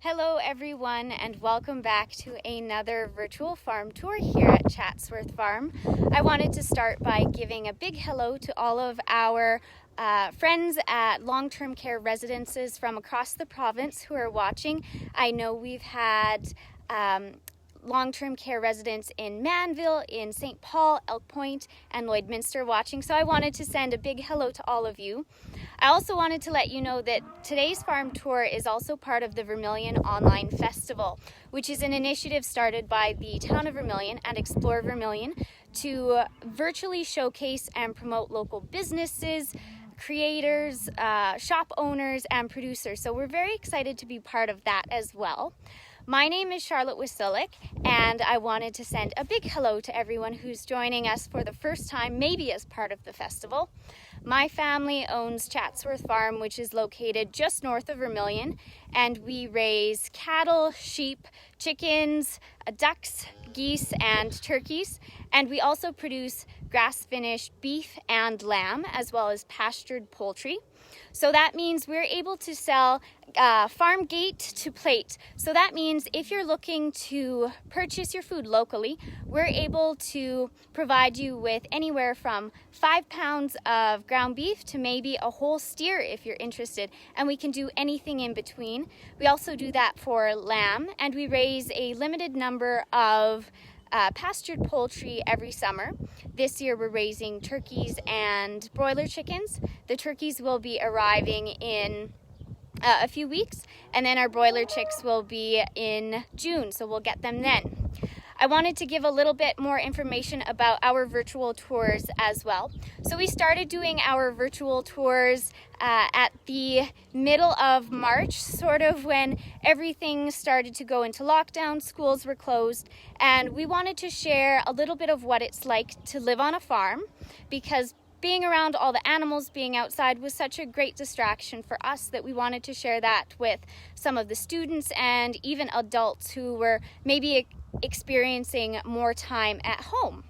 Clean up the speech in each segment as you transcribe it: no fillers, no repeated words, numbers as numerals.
Hello everyone, and welcome back to another virtual farm tour here at Chatsworth Farm. I wanted to start by giving a big hello to all of our friends at long-term care residences from across the province who are watching. I know we've had long-term care residents in Manville, in St. Paul, Elk Point, and Lloydminster watching, so I wanted to send a big hello to all of you. I also wanted to let you know that today's farm tour is also part of the Vermilion Online Festival, which is an initiative started by the Town of Vermilion and Explore Vermilion to virtually showcase and promote local businesses, creators, shop owners, and producers. So we're very excited to be part of that as well. My name is Charlotte Wasilik, and I wanted to send a big hello to everyone who's joining us for the first time, maybe as part of the festival. My family owns Chatsworth Farm, which is located just north of Vermilion, and we raise cattle, sheep, chickens, ducks, geese, and turkeys. And we also produce grass-finished beef and lamb, as well as pastured poultry. So that means we're able to sell farm gate to plate. So that means if you're looking to purchase your food locally, we're able to provide you with anywhere from 5 pounds of ground beef to maybe a whole steer if you're interested. And we can do anything in between. We also do that for lamb, and we raise a limited number of pastured poultry every summer. This year we're raising turkeys and broiler chickens. The turkeys will be arriving in a few weeks, and then our broiler chicks will be in June, so we'll get them then. I wanted to give a little bit more information about our virtual tours as well. So we started doing our virtual tours at the middle of March, sort of when everything started to go into lockdown, schools were closed, and we wanted to share a little bit of what it's like to live on a farm, because being around all the animals, being outside was such a great distraction for us that we wanted to share that with some of the students and even adults who were maybe experiencing more time at home.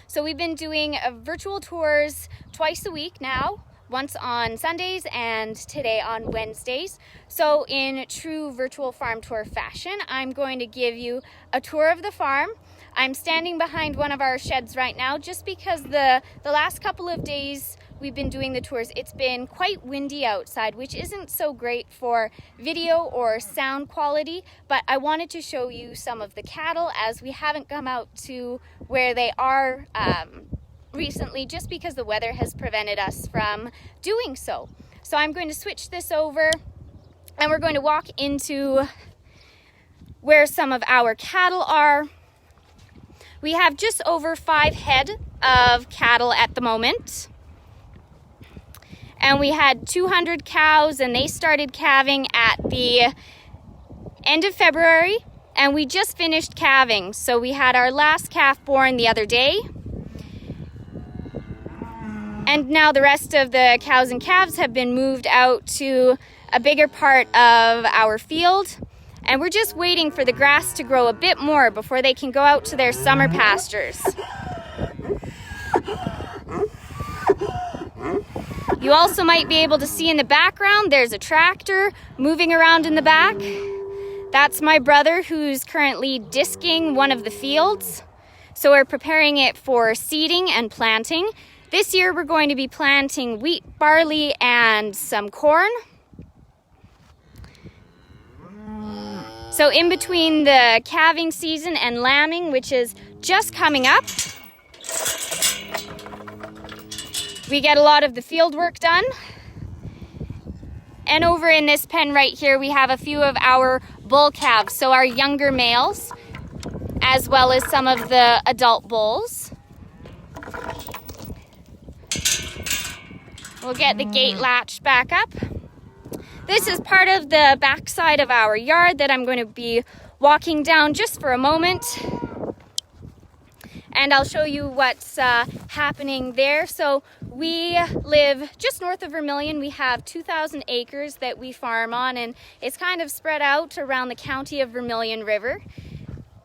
So we've been doing virtual tours twice a week now, once on Sundays and today on Wednesdays. So in true virtual farm tour fashion, I'm going to give you a tour of the farm. I'm standing behind one of our sheds right now just because the last couple of days we've been doing the tours, it's been quite windy outside, which isn't so great for video or sound quality, but I wanted to show you some of the cattle as we haven't come out to where they are recently just because the weather has prevented us from doing so. So I'm going to switch this over and we're going to walk into where some of our cattle are. We have just over 5 head of cattle at the moment. And we had 200 cows, and they started calving at the end of February, and we just finished calving. So we had our last calf born the other day. And now the rest of the cows and calves have been moved out to a bigger part of our field. And we're just waiting for the grass to grow a bit more before they can go out to their summer pastures. You also might be able to see in the background, there's a tractor moving around in the back. That's my brother who's currently disking one of the fields. So we're preparing it for seeding and planting. This year we're going to be planting wheat, barley, and some corn. So in between the calving season and lambing, which is just coming up, we get a lot of the field work done. And over in this pen right here, we have a few of our bull calves, so our younger males, as well as some of the adult bulls. We'll get the gate latched back up. This is part of the backside of our yard that I'm going to be walking down just for a moment. And I'll show you what's happening there. So we live just north of Vermilion. We have 2,000 acres that we farm on, and it's kind of spread out around the county of Vermilion River,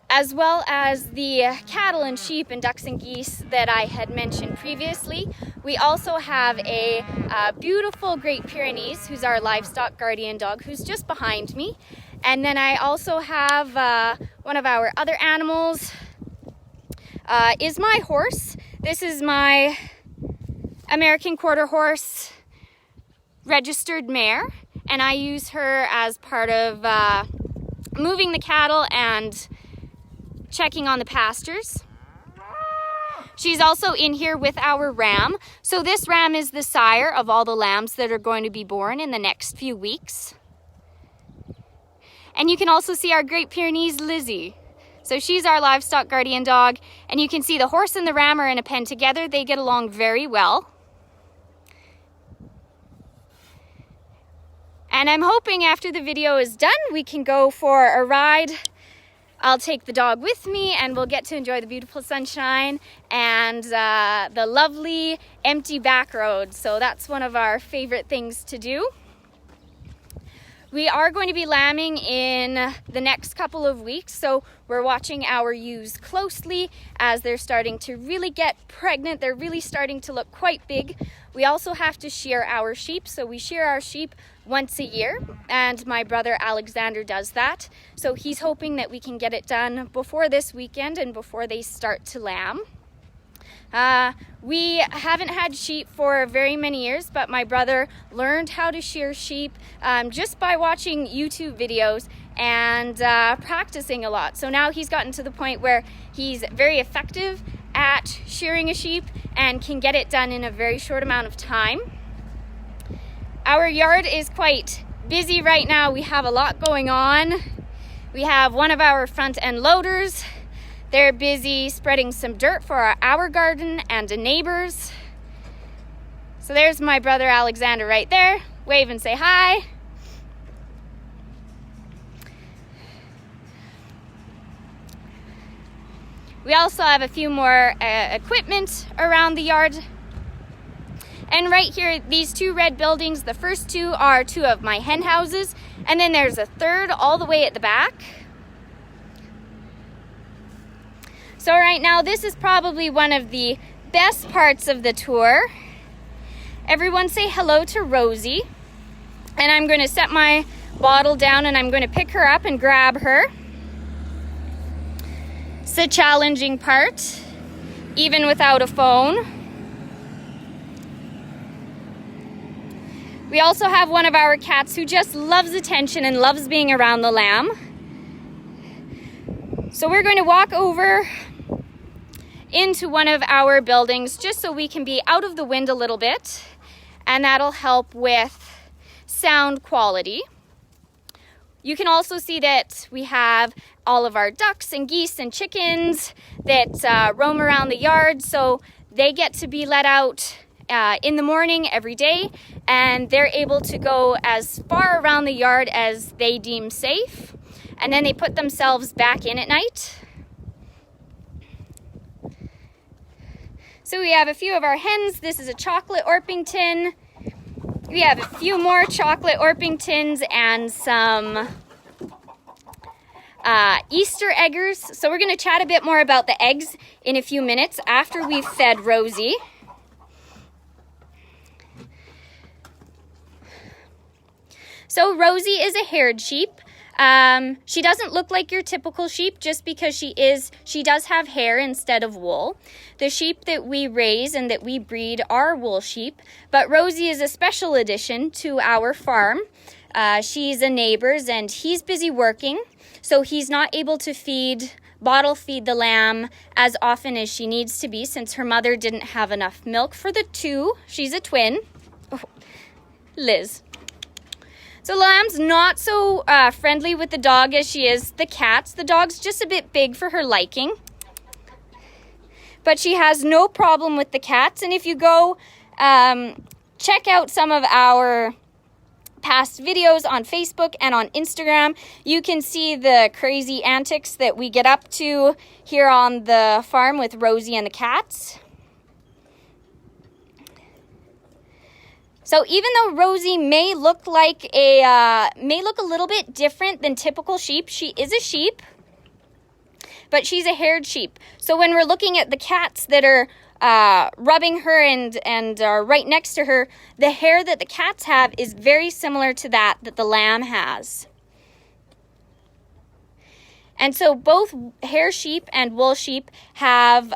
as well as the cattle and sheep and ducks and geese that I had mentioned previously. We also have a beautiful Great Pyrenees, who's our livestock guardian dog, who's just behind me. And then I also have one of our other animals is my horse. This is my American Quarter Horse registered mare, and I use her as part of moving the cattle and checking on the pastures. She's also in here with our ram. So this ram is the sire of all the lambs that are going to be born in the next few weeks. And you can also see our Great Pyrenees Lizzie. So she's our livestock guardian dog, and you can see the horse and the ram are in a pen together. They get along very well. And I'm hoping after the video is done, we can go for a ride. I'll take the dog with me and we'll get to enjoy the beautiful sunshine and the lovely empty back roads. So that's one of our favorite things to do. We are going to be lambing in the next couple of weeks, so we're watching our ewes closely as they're starting to really get pregnant. They're really starting to look quite big. We also have to shear our sheep, so we shear our sheep once a year, and my brother Alexander does that. So he's hoping that we can get it done before this weekend and before they start to lamb. We haven't had sheep for very many years, but my brother learned how to shear sheep just by watching YouTube videos and practicing a lot. So now he's gotten to the point where he's very effective at shearing a sheep and can get it done in a very short amount of time. Our yard is quite busy right now. We have a lot going on. We have one of our front end loaders. They're busy spreading some dirt for our garden and a neighbor's. So there's my brother Alexander right there. Wave and say hi. We also have a few more equipment around the yard. And right here, these two red buildings, the first two are two of my hen houses, and then there's a third all the way at the back. So right now, this is probably one of the best parts of the tour. Everyone say hello to Rosie. And I'm going to set my bottle down and I'm going to pick her up and grab her. It's a challenging part, even without a phone. We also have one of our cats who just loves attention and loves being around the lamb. So we're going to walk over into one of our buildings just so we can be out of the wind a little bit, and that'll help with sound quality. You can also see that we have all of our ducks and geese and chickens that roam around the yard, so they get to be let out in the morning every day, and they're able to go as far around the yard as they deem safe, and then they put themselves back in at night. So we have a few of our hens. This is a chocolate Orpington. We have a few more chocolate Orpingtons and some Easter eggers. So we're going to chat a bit more about the eggs in a few minutes after we've fed Rosie. So Rosie is a haired sheep. She doesn't look like your typical sheep just because she does have hair instead of wool. The sheep that we raise and that we breed are wool sheep, but Rosie is a special addition to our farm. She's a neighbor's and he's busy working, so he's not able to bottle feed the lamb as often as she needs to be since her mother didn't have enough milk for the two. She's a twin. Oh, Liz. So Lamb's not so friendly with the dog as she is the cats. The dog's just a bit big for her liking. But she has no problem with the cats. And if you go check out some of our past videos on Facebook and on Instagram, you can see the crazy antics that we get up to here on the farm with Rosie and the cats. So even though Rosie may look a little bit different than typical sheep, she is a sheep, but she's a haired sheep. So when we're looking at the cats that are rubbing her and right next to her, the hair that the cats have is very similar to that the lamb has. And so both hair sheep and wool sheep have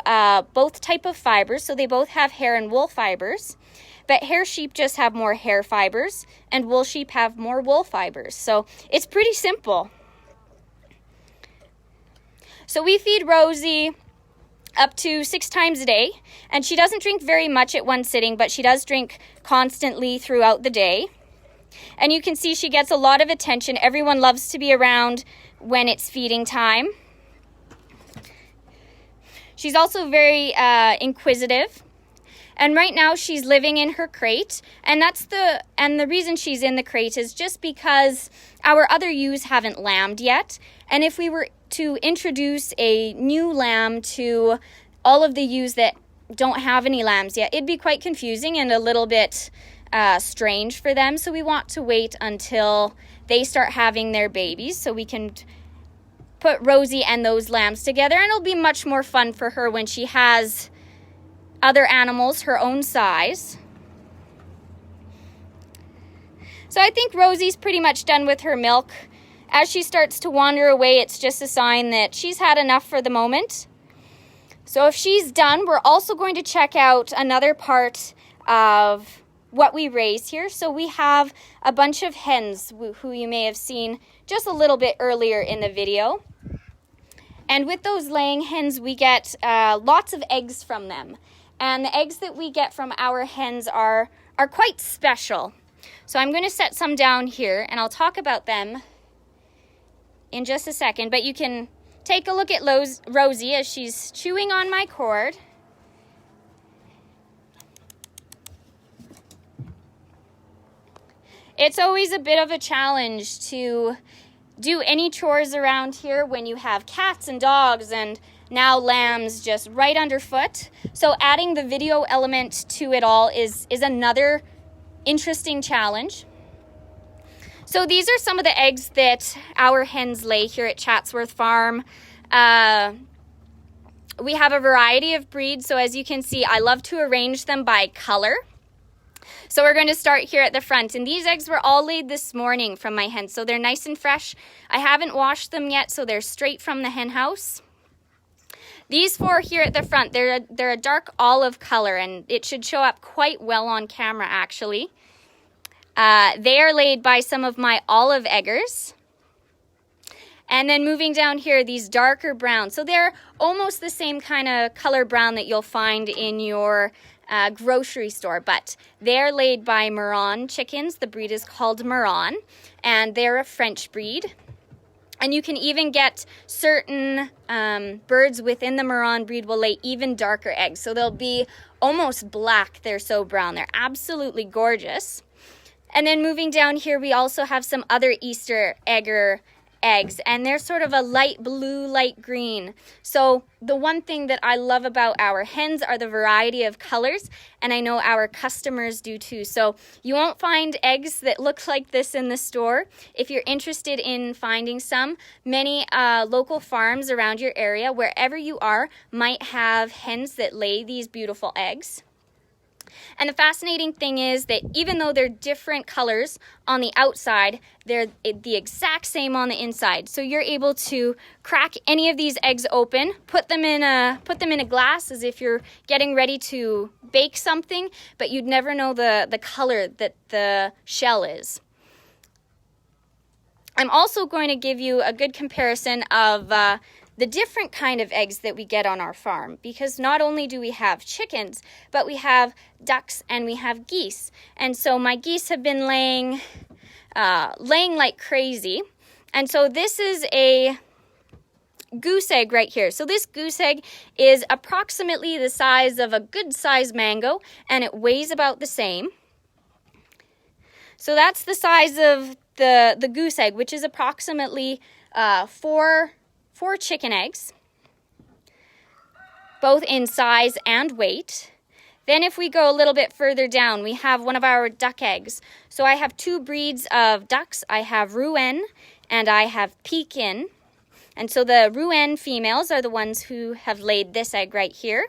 both type of fibers, so they both have hair and wool fibers. But hair sheep just have more hair fibers, and wool sheep have more wool fibers. So it's pretty simple. So we feed Rosie up to 6 times a day, and she doesn't drink very much at one sitting, but she does drink constantly throughout the day. And you can see she gets a lot of attention. Everyone loves to be around when it's feeding time. She's also very inquisitive. And right now she's living in her crate, and the reason she's in the crate is just because our other ewes haven't lambed yet. And if we were to introduce a new lamb to all of the ewes that don't have any lambs yet, it'd be quite confusing and a little bit strange for them. So we want to wait until they start having their babies so we can put Rosie and those lambs together, and it'll be much more fun for her when she has other animals her own size. So I think Rosie's pretty much done with her milk. As she starts to wander away, it's just a sign that she's had enough for the moment. So if she's done, we're also going to check out another part of what we raise here. So we have a bunch of hens who you may have seen just a little bit earlier in the video. And with those laying hens, we get lots of eggs from them. And the eggs that we get from our hens are quite special. So I'm going to set some down here, and I'll talk about them in just a second. But you can take a look at Rosie as she's chewing on my cord. It's always a bit of a challenge to do any chores around here when you have cats and dogs and now lambs just right underfoot. So adding the video element to it all is another interesting challenge. So these are some of the eggs that our hens lay here at Chatsworth Farm. We have a variety of breeds, so as you can see, I love to arrange them by color. So we're going to start here at the front, and these eggs were all laid this morning from my hens, so they're nice and fresh. I haven't washed them yet, so they're straight from the hen house. These 4 here at the front, they're a dark olive color, and it should show up quite well on camera, actually. They are laid by some of my olive eggers. And then moving down here, these darker browns. So they're almost the same kind of color brown that you'll find in your grocery store, but they're laid by Marron chickens. The breed is called Marron, and they're a French breed. And you can even get certain birds within the Marron breed will lay even darker eggs. So they'll be almost black. They're so brown. They're absolutely gorgeous. And then moving down here, we also have some other Easter egger eggs, and they're sort of a light blue, light green. So the one thing that I love about our hens are the variety of colors, and I know our customers do too. So you won't find eggs that look like this in the store. If you're interested in finding some, many local farms around your area, wherever you are, might have hens that lay these beautiful eggs. And the fascinating thing is that even though they're different colors on the outside, they're the exact same on the inside. So you're able to crack any of these eggs open, put them in a glass as if you're getting ready to bake something, but you'd never know the color that the shell is. I'm also going to give you a good comparison of the different kind of eggs that we get on our farm, because not only do we have chickens, but we have ducks and we have geese. And so my geese have been laying like crazy. And so this is a goose egg right here. So this goose egg is approximately the size of a good sized mango, and it weighs about the same. So that's the size of the goose egg, which is approximately four chicken eggs, both in size and weight. Then if we go a little bit further down, we have one of our duck eggs. So I have 2 breeds of ducks. I have Rouen and I have Pekin. And so the Rouen females are the ones who have laid this egg right here.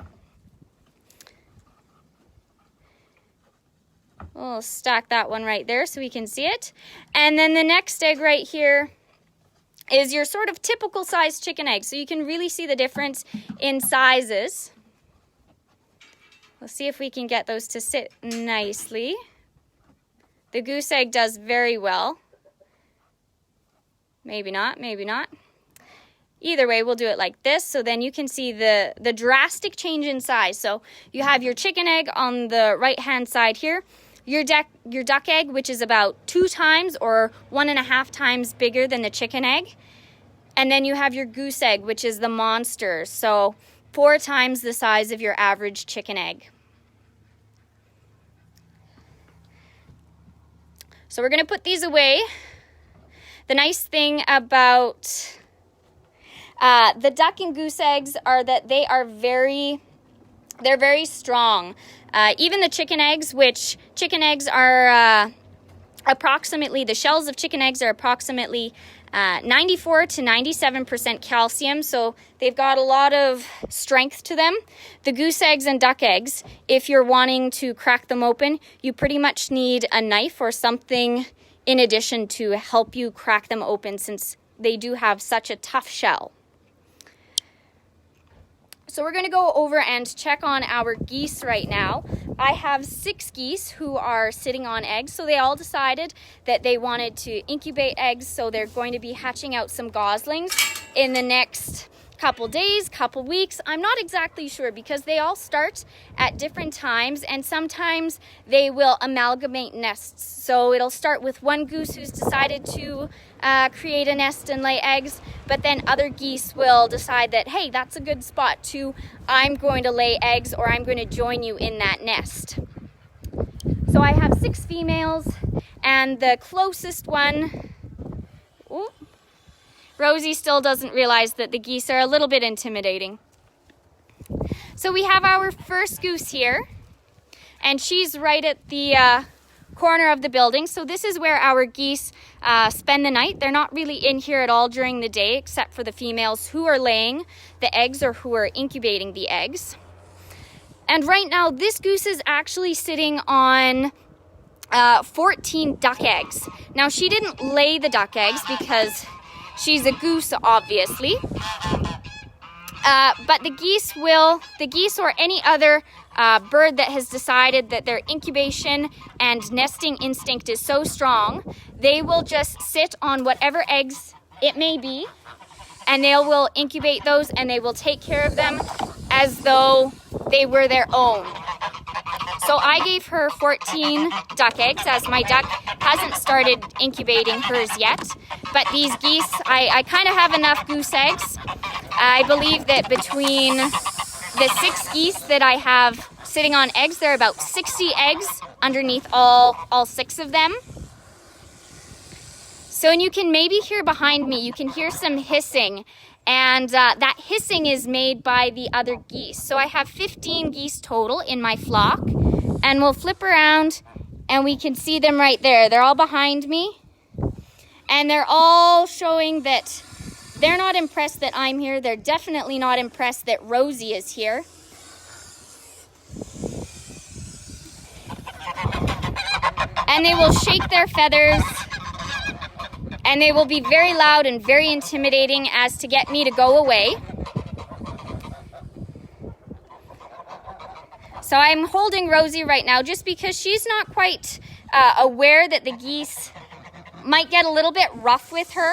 We'll stack that one right there so we can see it. And then the next egg right here is your sort of typical size chicken egg. So you can really see the difference in sizes. We'll see if we can get those to sit nicely. The goose egg does very well. Maybe not, maybe not. Either way, we'll do it like this, so then you can see the drastic change in size. So you have your chicken egg on the right-hand side here, your duck egg, which is about 2 times or 1.5 times bigger than the chicken egg. And then you have your goose egg, which is the monster, so 4 times the size of your average chicken egg. So we're gonna put these away. The nice thing about the duck and goose eggs are that they're very strong. Even the chicken eggs, which chicken eggs are approximately, the shells of chicken eggs are approximately 94 to 97% calcium, so they've got a lot of strength to them. The goose eggs and duck eggs, if you're wanting to crack them open, you pretty much need a knife or something in addition to help you crack them open, since they do have such a tough shell. So we're going to go over and check on our geese right now. I have 6 geese who are sitting on eggs, so they all decided that they wanted to incubate eggs, so they're going to be hatching out some goslings in the next couple days, couple weeks. I'm not exactly sure because they all start at different times, and sometimes they will amalgamate nests. So it'll start with one goose who's decided to create a nest and lay eggs, but then other geese will decide that, hey, that's a good spot too. I'm going to lay eggs, or I'm going to join you in that nest. So I have 6 females, and the closest one, ooh, Rosie still doesn't realize that the geese are a little bit intimidating. So we have our first goose here, and she's right at the corner of the building. So this is where our geese spend the night. They're not really in here at all during the day, except for the females who are laying the eggs or who are incubating the eggs. And right now, this goose is actually sitting on 14 duck eggs. Now, she didn't lay the duck eggs because she's a goose, obviously. But the geese or any other bird that has decided that their incubation and nesting instinct is so strong, they will just sit on whatever eggs it may be, and they will incubate those, and they will take care of them as though they were their own. So I gave her 14 duck eggs, as my duck hasn't started incubating hers yet. But these geese, I kind of have enough goose eggs. I believe that between the 6 geese that I have sitting on eggs, there are about 60 eggs underneath all 6 of them. So, and you can maybe hear behind me, you can hear some hissing. And that hissing is made by the other geese. So I have 15 geese total in my flock. And we'll flip around and we can see them right there. They're all behind me. And they're all showing that they're not impressed that I'm here. They're definitely not impressed that Rosie is here. And they will shake their feathers. And they will be very loud and very intimidating as to get me to go away. So I'm holding Rosie right now just because she's not quite aware that the geese might get a little bit rough with her.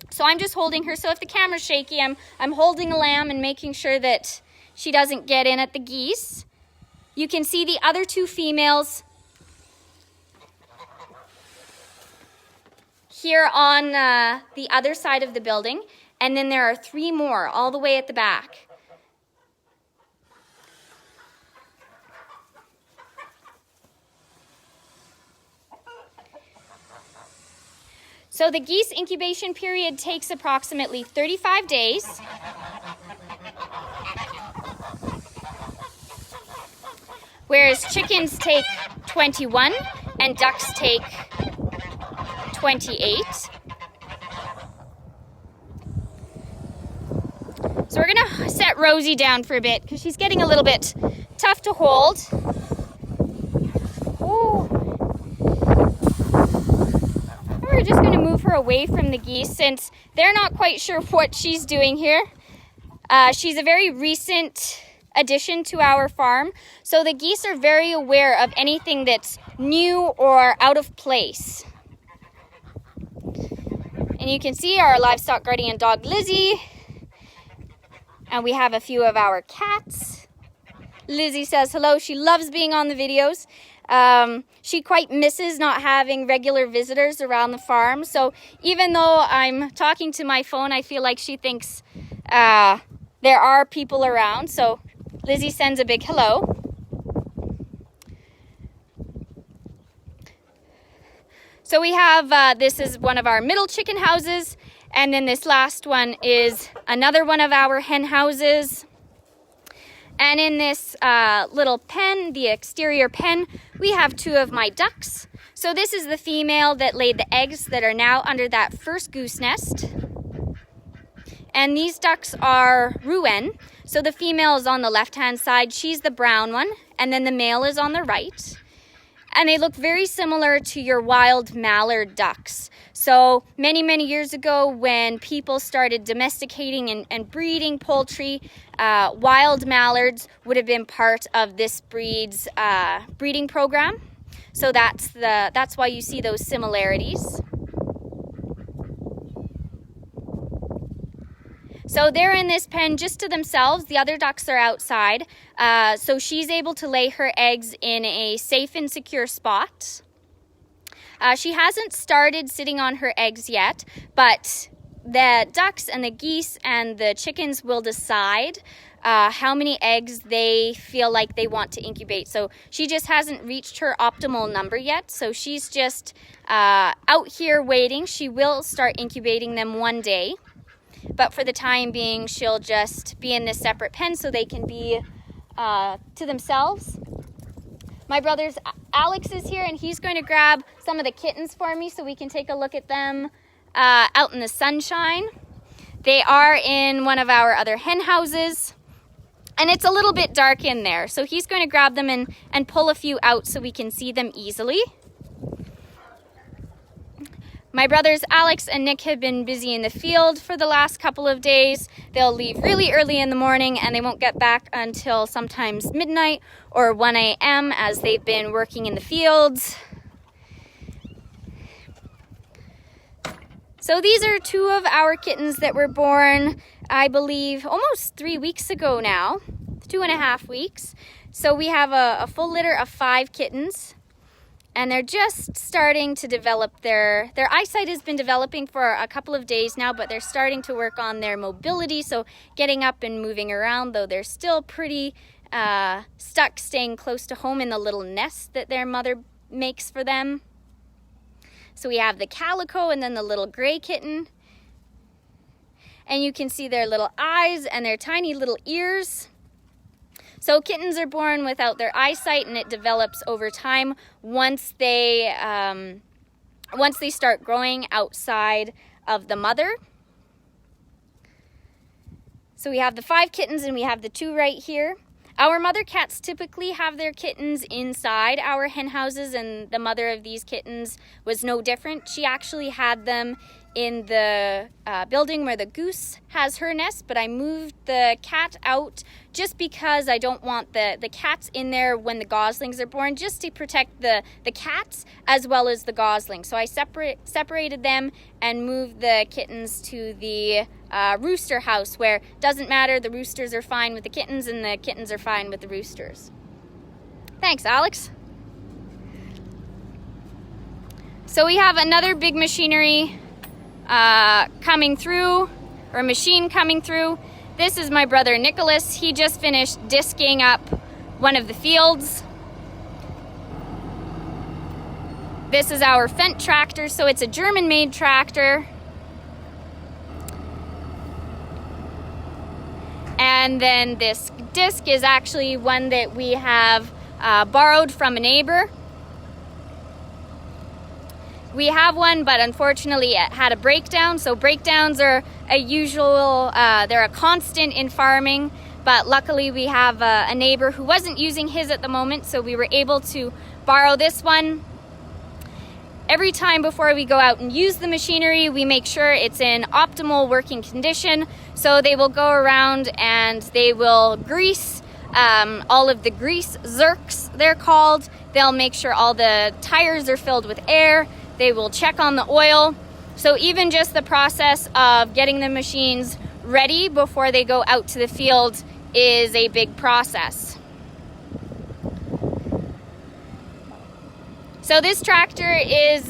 So I'm just holding her. So if the camera's shaky, I'm holding a lamb and making sure that she doesn't get in at the geese. You can see the other 2 females here on the other side of the building. And then there are 3 more all the way at the back. So the geese incubation period takes approximately 35 days. Whereas chickens take 21 and ducks take 28. So we're gonna set Rosie down for a bit because she's getting a little bit tough to hold. Ooh. move her away from the geese since they're not quite sure what she's doing here. She's a very recent addition to our farm, so the geese are very aware of anything that's new or out of place. And you can see our livestock guardian dog Lizzie, and we have a few of our cats. Lizzie says hello. She loves being on the videos. She quite misses not having regular visitors around the farm, so even though I'm talking to my phone, I feel like she thinks there are people around. So Lizzie sends a big hello. So we have, this is one of our middle chicken houses, and then this last one is another one of our hen houses. And in this little pen, the exterior pen, we have two of my ducks. So this is the female that laid the eggs that are now under that first goose nest. And these ducks are Rouen. So the female is on the left-hand side, she's the brown one, and then the male is on the right. And they look very similar to your wild mallard ducks. So many years ago, when people started domesticating and breeding poultry, wild mallards would have been part of this breed's breeding program. So that's why you see those similarities. So they're in this pen just to themselves. The other ducks are outside. So she's able to lay her eggs in a safe and secure spot. She hasn't started sitting on her eggs yet, but the ducks and the geese and the chickens will decide how many eggs they feel like they want to incubate. So she just hasn't reached her optimal number yet. So she's just out here waiting. She will start incubating them one day. But for the time being, she'll just be in this separate pen so they can be to themselves. My brother Alex is here, and he's going to grab some of the kittens for me so we can take a look at them out in the sunshine. They are in one of our other hen houses, and it's a little bit dark in there. So he's going to grab them and pull a few out so we can see them easily. My brothers Alex and Nick have been busy in the field for the last couple of days. They'll leave really early in the morning and they won't get back until sometimes midnight or 1 a.m. as they've been working in the fields. So these are two of our kittens that were born, I believe, almost 3 weeks ago now, 2.5 weeks. So we have a full litter of 5 kittens. And they're just starting to develop their eyesight has been developing for a couple of days now, but they're starting to work on their mobility, so getting up and moving around, though they're still pretty stuck staying close to home in the little nest that their mother makes for them. So we have the calico and then the little gray kitten. And you can see their little eyes and their tiny little ears. So kittens are born without their eyesight, and it develops over time once they start growing outside of the mother. So we have the 5 kittens and we have the 2 right here. Our mother cats typically have their kittens inside our hen houses, and the mother of these kittens was no different. She actually had them in the building where the goose has her nest, but I moved the cat out just because I don't want the cats in there when the goslings are born, just to protect the cats as well as the goslings. So I separated them and moved the kittens to the rooster house, where it doesn't matter, the roosters are fine with the kittens and the kittens are fine with the roosters. Thanks, Alex. So we have another big machinery coming through, or machine coming through. This is my brother Nicholas. He just finished disking up one of the fields. This is our Fendt tractor, so it's a German-made tractor. And then this disc is actually one that we have borrowed from a neighbor. We have one, but unfortunately it had a breakdown. So breakdowns are a usual, they're a constant in farming. But luckily we have a neighbor who wasn't using his at the moment, so we were able to borrow this one. every time before we go out and use the machinery, we make sure it's in optimal working condition. So they will go around and they will grease all of the grease zerks, they're called. They'll make sure all the tires are filled with air. They will check on the oil. So even just the process of getting the machines ready before they go out to the field is a big process. So this tractor is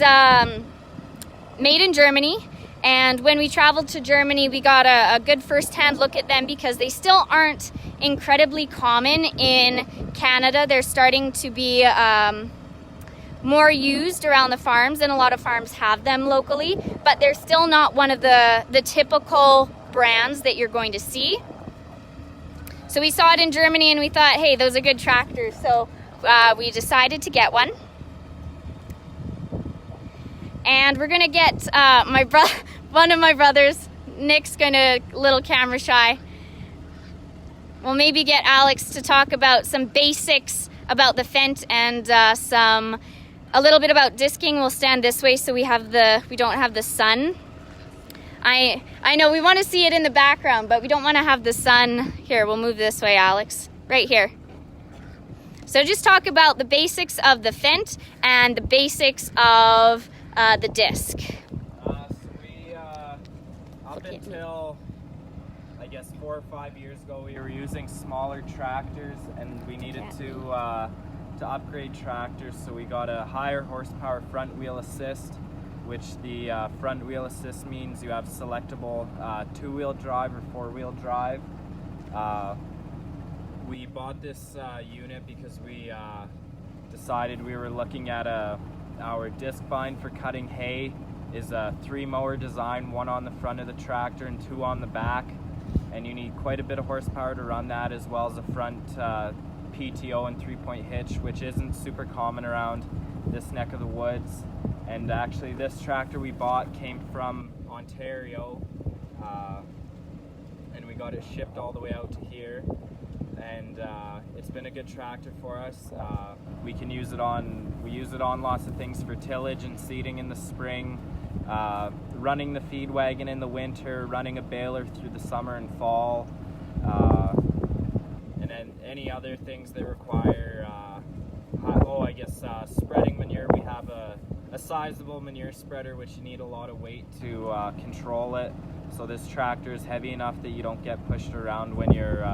made in Germany, and when we traveled to Germany, we got a good first-hand look at them because they still aren't incredibly common in Canada. They're starting to be more used around the farms, and a lot of farms have them locally, but they're still not one of the typical brands that you're going to see. So we saw it in Germany and we thought, hey, those are good tractors, so we decided to get one. And we're gonna get one of my brothers, Nick's a little camera shy. We'll maybe get Alex to talk about some basics about the Fendt and a little bit about disking. We'll stand this way so we don't have the sun. I know we want to see it in the background, but we don't want to have the sun. Here, we'll move this way, Alex. Right here. So just talk about the basics of the Fendt and the basics of the disc. So we, up until, I guess, 4 or 5 years ago, we were using smaller tractors, and we needed to upgrade tractors, so we got a higher horsepower front wheel assist, which the front wheel assist means you have selectable 2-wheel drive or 4-wheel drive. We bought this unit because we decided we were looking at our disc bind for cutting hay is a 3-mower design, 1 on the front of the tractor and 2 on the back, and you need quite a bit of horsepower to run that, as well as a front PTO and 3-point hitch, which isn't super common around this neck of the woods. And actually this tractor we bought came from Ontario, and we got it shipped all the way out to here, and it's been a good tractor for us. We use it on lots of things for tillage and seeding in the spring, running the feed wagon in the winter, running a baler through the summer and fall, and then any other things that require spreading manure. We have a sizable manure spreader, which you need a lot of weight to control it. So this tractor is heavy enough that you don't get pushed around when you're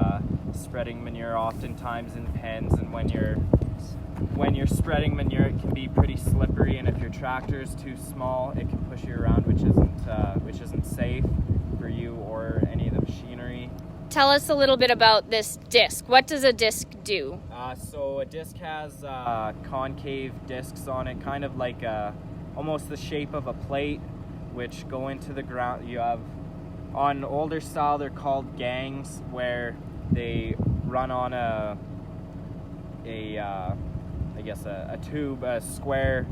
spreading manure, oftentimes in pens, and when you're spreading manure, it can be pretty slippery, and if your tractor is too small, it can push you around, which isn't safe for you or any of the machinery. Tell us a little bit about this disc. What does a disc do? So a disc has concave discs on it, kind of like almost the shape of a plate, which go into the ground. You have, on older style, they're called gangs, where they run on a tube, a square.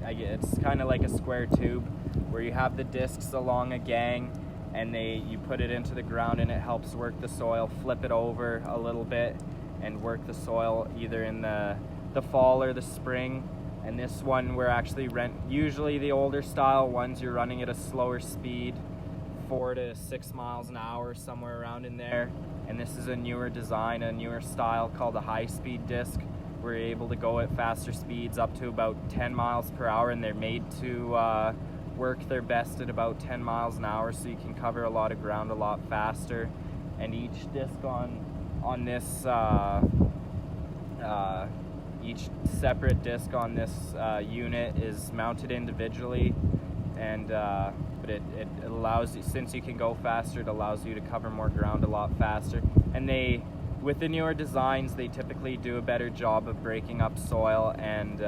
It's kind of like a square tube, where you have the discs along a gang, and you put it into the ground, and it helps work the soil, flip it over a little bit, and work the soil either in the fall or the spring. And this one we're actually usually the older style ones, you're running at a slower speed, 4 to 6 miles an hour, somewhere around in there. And this is a newer design, a newer style called a high-speed disc. We're able to go at faster speeds, up to about 10 miles per hour, and they're made to work their best at about 10 miles an hour, so you can cover a lot of ground a lot faster. And each disc on this, each separate disc on this unit is mounted individually, and but it allows you, since you can go faster, it allows you to cover more ground a lot faster. And with the newer designs, they typically do a better job of breaking up soil and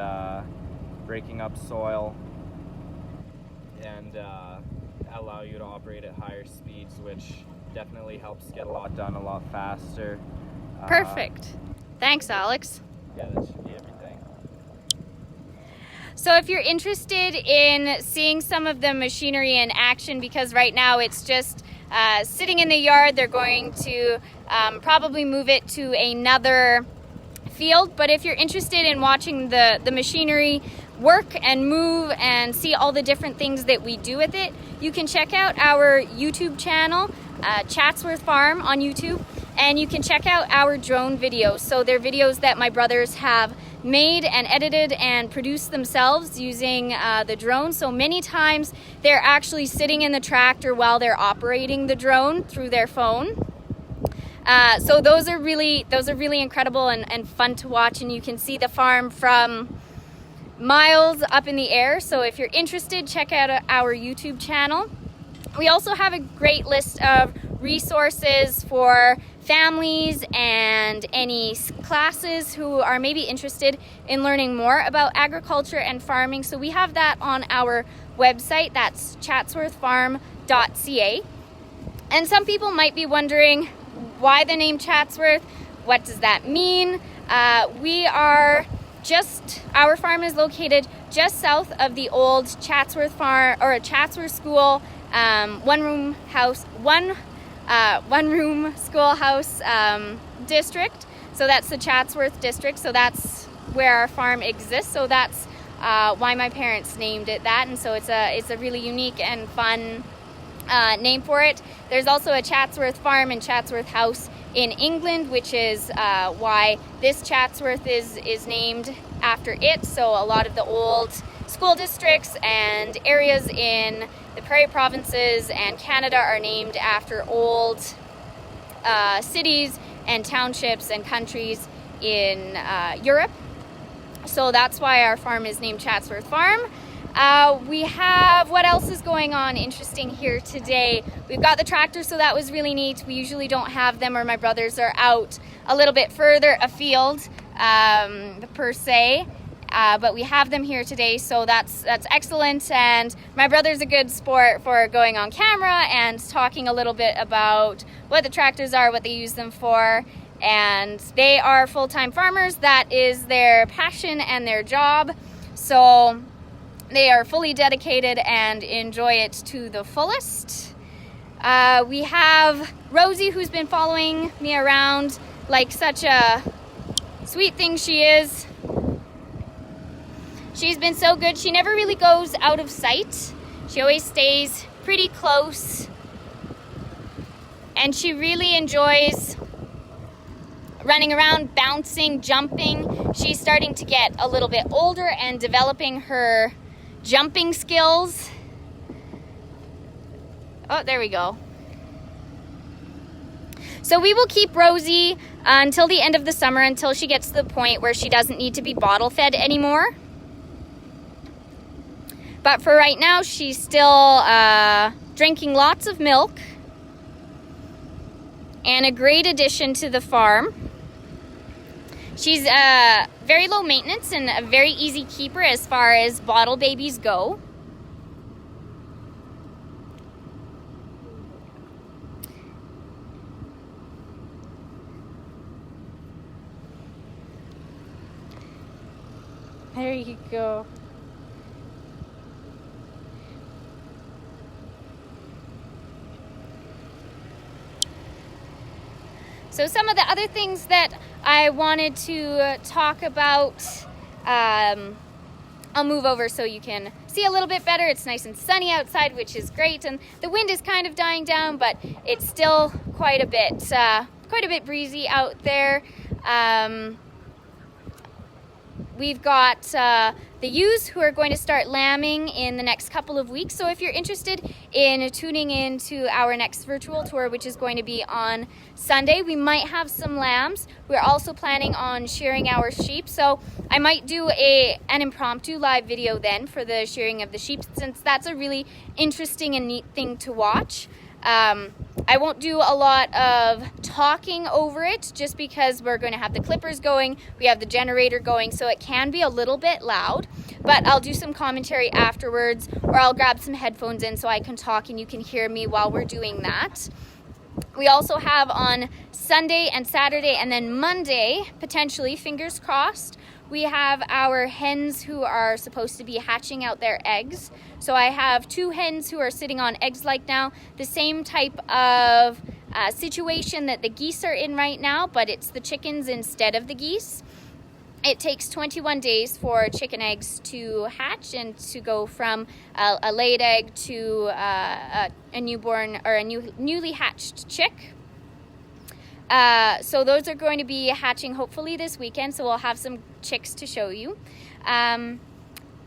allow you to operate at higher speeds, which definitely helps get a lot done a lot faster. Perfect. Thanks, Alex. Yeah, that should be everything. So if you're interested in seeing some of the machinery in action, because right now it's just sitting in the yard, they're going to probably move it to another field, but if you're interested in watching the machinery work and move and see all the different things that we do with it, you can check out our YouTube channel, Chatsworth Farm on YouTube, and you can check out our drone videos. So they're videos that my brothers have made and edited and produced themselves using the drone. So many times they're actually sitting in the tractor while they're operating the drone through their phone. So those are really incredible and fun to watch, and you can see the farm from miles up in the air. So if you're interested, check out our YouTube channel. We also have a great list of resources for families and any classes who are maybe interested in learning more about agriculture and farming. So we have that on our website. That's chatsworthfarm.ca. And some people might be wondering why the name Chatsworth. What does that mean? Our farm is located just south of the old Chatsworth farm, or Chatsworth School, one room schoolhouse district. So that's the Chatsworth district. So that's where our farm exists. So that's why my parents named it that. And so it's a really unique and fun name for it. There's also a Chatsworth farm and Chatsworth house in England, which is why this Chatsworth is named after it. So a lot of the old school districts and areas in the Prairie provinces and Canada are named after old cities and townships and countries in Europe. So that's why our farm is named Chatsworth Farm. We have, what else is going on interesting here today? We've got the tractor, so that was really neat. We usually don't have them, or my brothers are out a little bit further afield per se. But we have them here today, so that's excellent. And my brother's a good sport for going on camera and talking a little bit about what the tractors are, what they use them for. And they are full-time farmers. That is their passion and their job. So they are fully dedicated and enjoy it to the fullest. We have Rosie, who's been following me around like such a sweet thing she is. She's been so good. She never really goes out of sight. She always stays pretty close. And she really enjoys running around, bouncing, jumping. She's starting to get a little bit older and developing her jumping skills. Oh, there we go. So we will keep Rosie until the end of the summer, until she gets to the point where she doesn't need to be bottle fed anymore. But for right now, she's still drinking lots of milk and a great addition to the farm. She's very low maintenance and a very easy keeper as far as bottle babies go. There you go. So some of the other things that I wanted to talk about, I'll move over so you can see a little bit better. It's nice and sunny outside, which is great, and the wind is kind of dying down, but it's still quite a bit breezy out there. We've got the ewes who are going to start lambing in the next couple of weeks. So if you're interested in tuning in to our next virtual tour, which is going to be on Sunday, we might have some lambs. We're also planning on shearing our sheep. So I might do an impromptu live video then for the shearing of the sheep, since that's a really interesting and neat thing to watch. I won't do a lot of talking over it just because we're going to have the clippers going, we have the generator going, so it can be a little bit loud, but I'll do some commentary afterwards, or I'll grab some headphones in so I can talk and you can hear me while we're doing that. We also have on Sunday and Saturday and then Monday, potentially, fingers crossed, we have our hens who are supposed to be hatching out their eggs. So I have 2 hens who are sitting on eggs like now, the same type of situation that the geese are in right now, but it's the chickens instead of the geese. It takes 21 days for chicken eggs to hatch and to go from a laid egg to a newborn or a newly hatched chick. So those are going to be hatching hopefully this weekend, so we'll have some chicks to show you.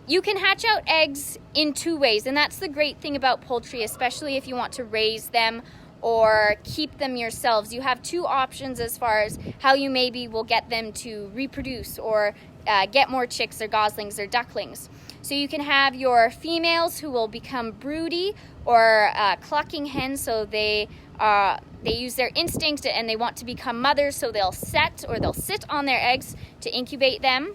You can hatch out eggs in 2 ways, and that's the great thing about poultry, especially if you want to raise them or keep them yourselves. You have 2 options as far as how you maybe will get them to reproduce or get more chicks or goslings or ducklings. So you can have your females who will become broody or clucking hens, so they use their instinct and they want to become mothers, so they'll set or they'll sit on their eggs to incubate them.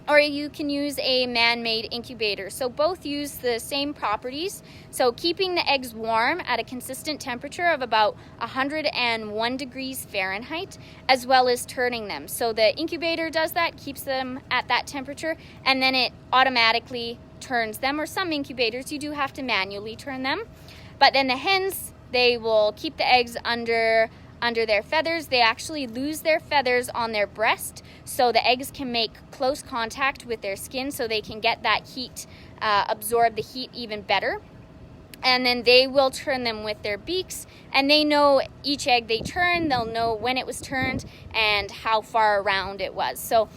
Or you can use a man-made incubator. So both use the same properties. So keeping the eggs warm at a consistent temperature of about 101 degrees Fahrenheit, as well as turning them. So the incubator does that, keeps them at that temperature, and then it automatically turns them. Or some incubators, you do have to manually turn them. But then the hens, they will keep the eggs under their feathers. They actually lose their feathers on their breast, so the eggs can make close contact with their skin, so they can get that heat, absorb the heat even better. And then they will turn them with their beaks, and they know each egg they turn, they'll know when it was turned and how far around it was. So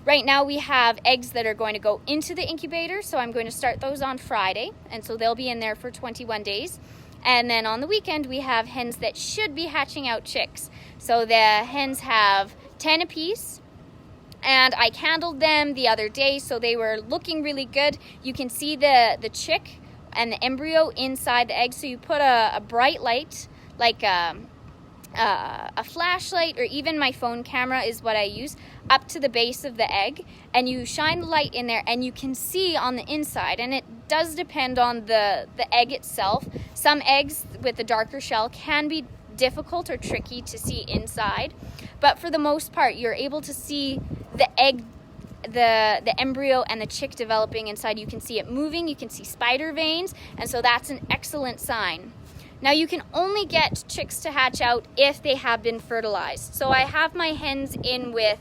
right now we have eggs that are going to go into the incubator, so I'm going to start those on Friday, and so they'll be in there for 21 days. And then on the weekend, we have hens that should be hatching out chicks. So the hens have 10 apiece, and I candled them the other day, so they were looking really good. You can see the chick and the embryo inside the egg. So you put a bright light, like a flashlight, or even my phone camera is what I use, up to the base of the egg, and you shine the light in there and you can see on the inside. And it does depend on the egg itself. Some eggs with a darker shell can be difficult or tricky to see inside, but for the most part you're able to see the egg, the embryo and the chick developing inside. You can see it moving, you can see spider veins, and so that's an excellent sign. Now you can only get chicks to hatch out if they have been fertilized. So I have my hens in with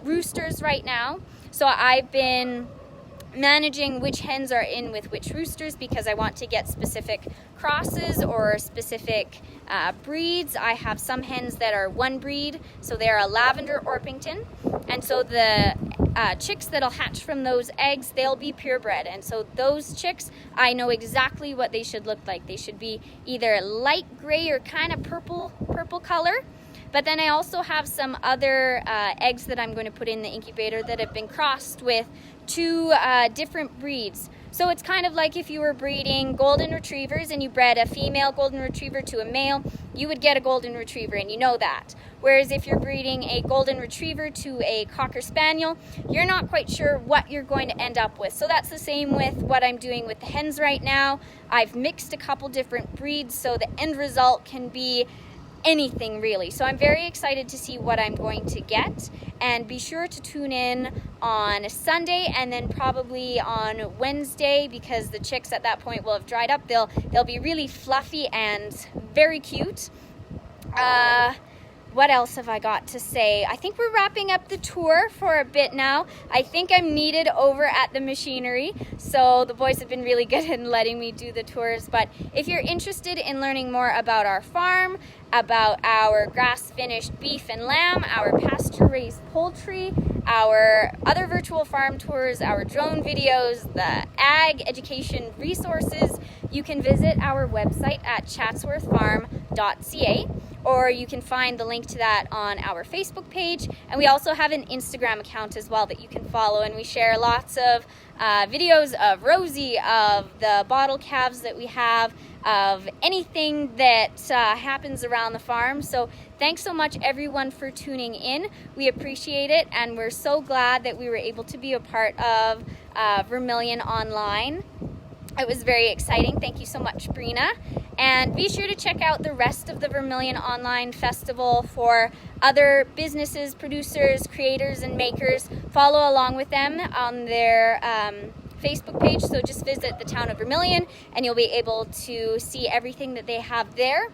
roosters right now. So I've been managing which hens are in with which roosters because I want to get specific crosses or specific breeds. I have some hens that are one breed, so they're a lavender Orpington, and so the chicks that'll hatch from those eggs, they'll be purebred. And so those chicks, I know exactly what they should look like. They should be either light gray or kind of purple color. But then I also have some other eggs that I'm going to put in the incubator that have been crossed with 2 different breeds. So it's kind of like if you were breeding golden retrievers and you bred a female golden retriever to a male, you would get a golden retriever, and you know that. Whereas if you're breeding a golden retriever to a cocker spaniel, you're not quite sure what you're going to end up with. So that's the same with what I'm doing with the hens right now. I've mixed a couple different breeds, so the end result can be anything really. So I'm very excited to see what I'm going to get, and be sure to tune in on Sunday and then probably on Wednesday, because the chicks at that point will have dried up. They'll be really fluffy and very cute. What else have I got to say? I think we're wrapping up the tour for a bit now. I think I'm needed over at the machinery, so the boys have been really good in letting me do the tours. But if you're interested in learning more about our farm, about our grass-finished beef and lamb, our pasture-raised poultry, our other virtual farm tours, our drone videos, the ag education resources, you can visit our website at chatsworthfarm.ca, or you can find the link to that on our Facebook page. And we also have an Instagram account as well that you can follow, and we share lots of videos of Rosie, of the bottle calves that we have, of anything that happens around the farm. So thanks so much everyone for tuning in. We appreciate it, and we're so glad that we were able to be a part of Vermilion Online. It was very exciting. Thank you so much, Brina. And be sure to check out the rest of the Vermilion Online Festival for other businesses, producers, creators, and makers. Follow along with them on their Facebook page. So just visit the Town of Vermilion and you'll be able to see everything that they have there.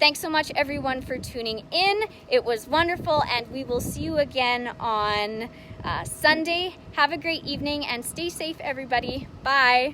Thanks so much everyone for tuning in. It was wonderful, and we will see you again on Sunday. Have a great evening and stay safe, everybody. Bye.